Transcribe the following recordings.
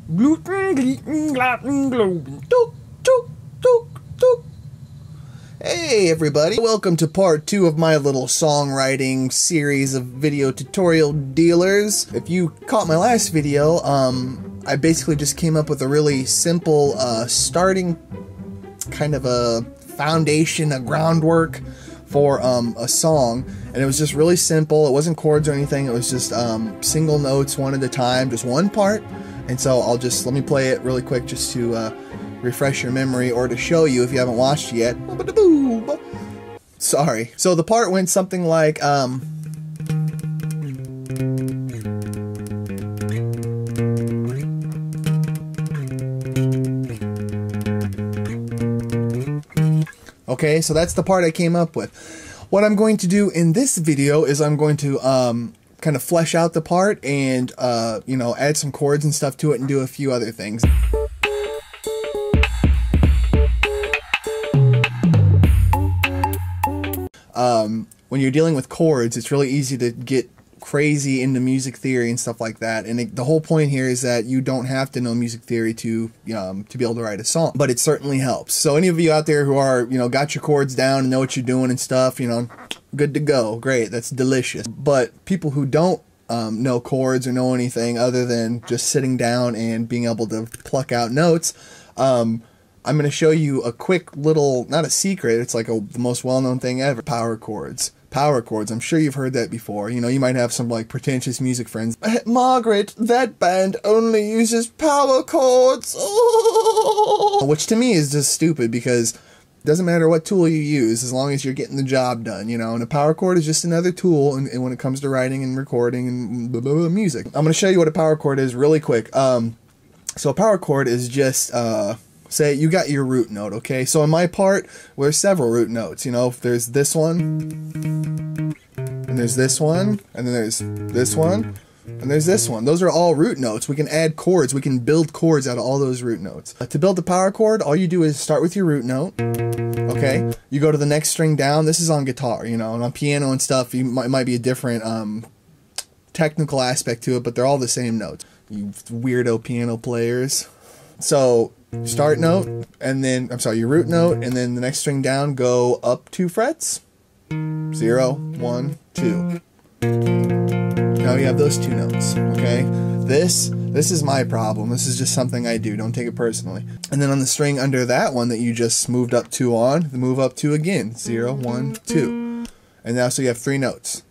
Gluten, gluten, glatten, globen. Took, took, took, took. Hey everybody, welcome to part 2 of my little songwriting series of video tutorial dealers. If you caught my last video, I basically just came up with a really simple starting kind of a foundation, a groundwork for a song, and it was just really simple. It wasn't chords or anything, it was just single notes one at a time, just one part. And so let me play it really quick just to refresh your memory, or to show you if you haven't watched it yet. Sorry. So the part went something like okay, so that's the part I came up with. What I'm going to do in this video is I'm going to kind of flesh out the part and you know, add some chords and stuff to it and do a few other things. When you're dealing with chords, it's really easy to get crazy into music theory and stuff like that, and the whole point here is that you don't have to know music theory to be able to write a song, but it certainly helps. So any of you out there who are, you know, got your chords down and know what you're doing and stuff, you know, good to go, great, that's delicious. But people who don't know chords or know anything other than just sitting down and being able to pluck out notes, I'm going to show you a quick little, not a secret, it's like the most well-known thing ever, power chords. Power chords, I'm sure you've heard that before. You know, you might have some like pretentious music friends. Margaret, that band only uses power chords. Oh! Which to me is just stupid, because it doesn't matter what tool you use as long as you're getting the job done, you know. And a power chord is just another tool and when it comes to writing and recording and music. I'm going to show you what a power chord is really quick. So a power chord is just say you got your root note, okay? So in my part, there's several root notes, you know. There's this one, and there's this one, and then there's this one, and there's this one. Those are all root notes. We can add chords, we can build chords out of all those root notes. To build a power chord, all you do is start with your root note, okay? You go to the next string down. This is on guitar, you know, and on piano and stuff, it might be a different technical aspect to it, but they're all the same notes. You weirdo piano players. So start note, and then, I'm sorry, your root note, and then the next string down, go up 2 frets. 0, 1, 2. Now you have those 2 notes, okay? This is my problem. This is just something I do. Don't take it personally. And then on the string under that one that you just moved up 2 on, move up 2 again. 0, 1, 2. And now so you have 3 notes.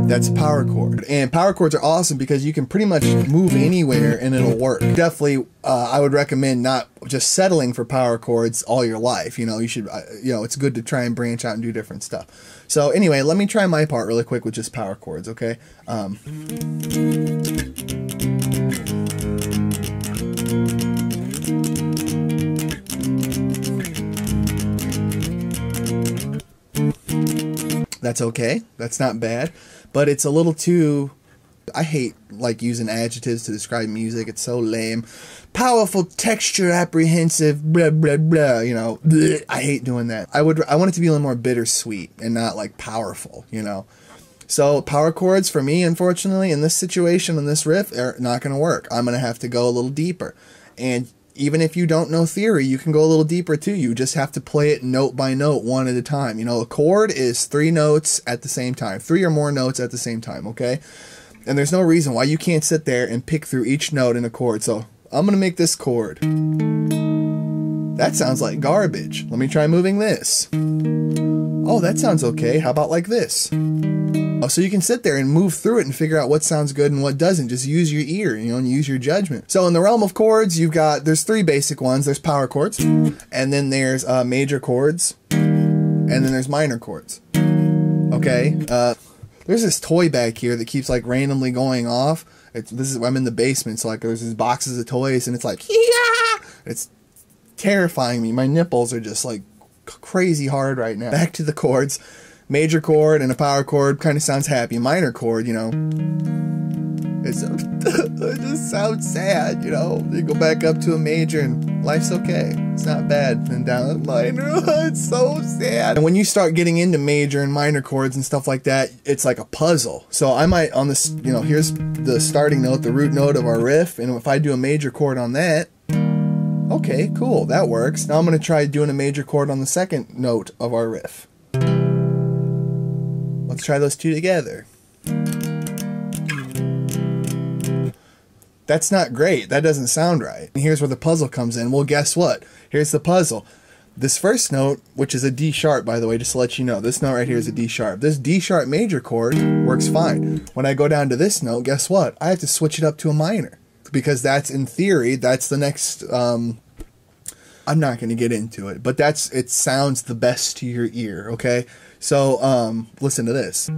That's a power chord. And power chords are awesome because you can pretty much move anywhere and it'll work. Definitely, I would recommend not just settling for power chords all your life. You know, you should, you know, it's good to try and branch out and do different stuff. So anyway, let me try my part really quick with just power chords, okay? That's okay. That's not bad. But it's a little too... I hate like using adjectives to describe music. It's so lame. Powerful, texture, apprehensive, blah, blah, blah, you know. Bleh. I hate doing that. I want it to be a little more bittersweet and not like powerful, you know. So power chords for me, unfortunately, in this situation, in this riff, are not going to work. I'm going to have to go a little deeper. And even if you don't know theory, you can go a little deeper too. You just have to play it note by note, one at a time. You know, a chord is 3 notes at the same time, 3 or more notes at the same time, okay? And there's no reason why you can't sit there and pick through each note in a chord. So I'm going to make this chord. That sounds like garbage. Let me try moving this. Oh, that sounds okay. How about like this? So you can sit there and move through it and figure out what sounds good and what doesn't. Just use your ear, you know, and use your judgment. So in the realm of chords, there's 3 basic ones. There's power chords, and then there's major chords, and then there's minor chords. Okay, there's this toy back here that keeps like randomly going off. I'm in the basement, so like there's these boxes of toys, and it's like, yeah! It's terrifying me. My nipples are just like crazy hard right now. Back to the chords. Major chord and a power chord kind of sounds happy. Minor chord, you know, it's It just sounds sad, you know. You go back up to a major and life's okay. It's not bad. And down a minor, it's so sad. And when you start getting into major and minor chords and stuff like that, it's like a puzzle. So I might, on this, you know, here's the starting note, the root note of our riff. And if I do a major chord on that, okay, cool, that works. Now I'm going to try doing a major chord on the second note of our riff. Let's try those two together. That's not great. That doesn't sound right. And here's where the puzzle comes in. Well, guess what? Here's the puzzle. This first note, which is a D sharp, by the way, just to let you know, this note right here is a D sharp. This D sharp major chord works fine. When I go down to this note, guess what? I have to switch it up to a minor, because that's, in theory, that's the next, I'm not going to get into it, but it sounds the best to your ear, okay? So, listen to this.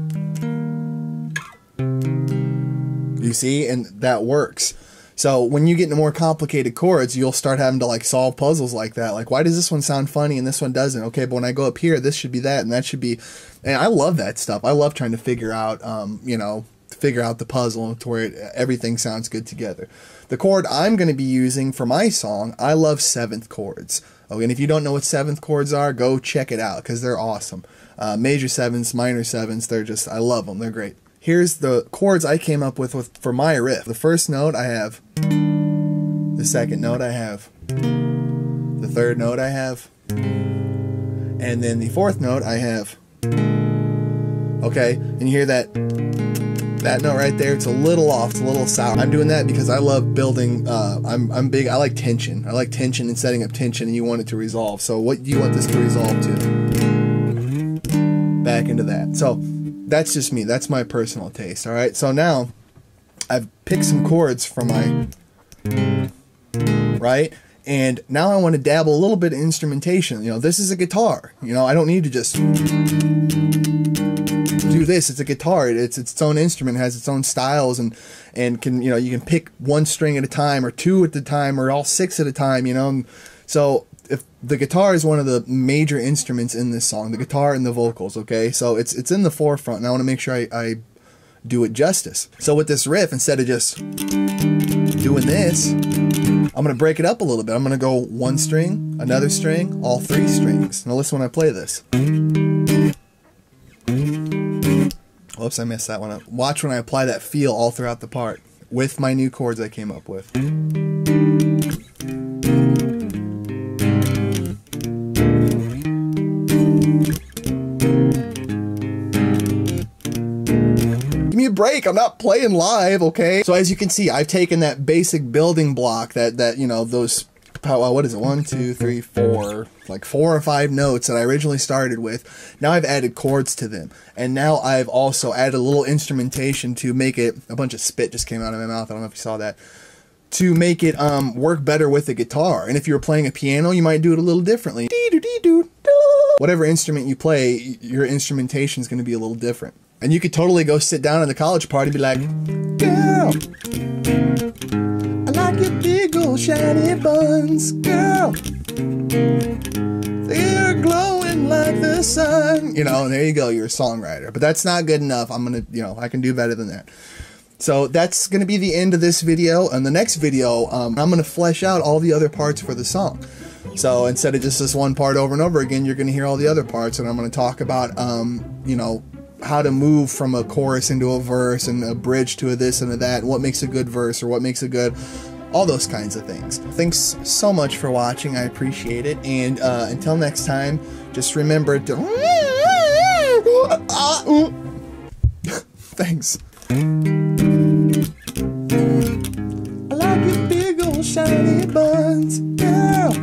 You see, and that works. So when you get into more complicated chords, you'll start having to like solve puzzles like that. Like, why does this one sound funny and this one doesn't? Okay, but when I go up here, this should be that and that should be, and I love that stuff. I love trying to figure out, you know, figure out the puzzle to where everything sounds good together. The chord I'm going to be using for my song, I love seventh chords. Okay, and if you don't know what seventh chords are, go check it out because they're awesome. Major sevenths, minor sevenths, they're just, I love them. They're great. Here's the chords I came up with for my riff. The first note I have, the second note I have, the third note I have, and then the fourth note I have. Okay, and you hear that note right there? It's a little off, it's a little sour. I'm doing that because I love building, I'm big, I like tension. I like tension and setting up tension, and you want it to resolve. So what do you want this to resolve to? Back into that. So that's just me. That's my personal taste. All right. So now I've picked some chords for my, right? And now I want to dabble a little bit of instrumentation. You know, this is a guitar. You know, I don't need to just do this. It's a guitar. It's its own instrument, it has its own styles, and can, you know, you can pick one string at a time or two at a time or all six at a time, you know. So if the guitar is one of the major instruments in this song, the guitar and the vocals, okay? So it's in the forefront, and I want to make sure I do it justice. So with this riff, instead of just doing this, I'm going to break it up a little bit. I'm going to go one string, another string, all three strings. Now listen when I play this. Whoops, I messed that one up. Watch when I apply that feel all throughout the part with my new chords I came up with. Break. I'm not playing live, okay? So as you can see, I've taken that basic building block that you know, those, what is it, 1, 2, 3, 4, like 4 or 5 notes that I originally started with. Now I've added chords to them, and now I've also added a little instrumentation to make it, a bunch of spit just came out of my mouth, I don't know if you saw that, to make it work better with the guitar. And if you were playing a piano, you might do it a little differently. Whatever instrument you play, your instrumentation is going to be a little different. And you could totally go sit down at the college party and be like, girl, I like your big old shiny buns, girl, they're glowing like the sun. You know, and there you go, you're a songwriter. But that's not good enough. I'm going to, you know, I can do better than that. So that's going to be the end of this video. And the next video, I'm going to flesh out all the other parts for the song. So instead of just this one part over and over again, you're going to hear all the other parts. And I'm going to talk about, you know, how to move from a chorus into a verse and a bridge to a this and a that, and what makes a good verse or what makes a good, all those kinds of things. Thanks so much for watching. I appreciate it. And until next time, just remember to... Thanks. I like your big old shiny buns, girl.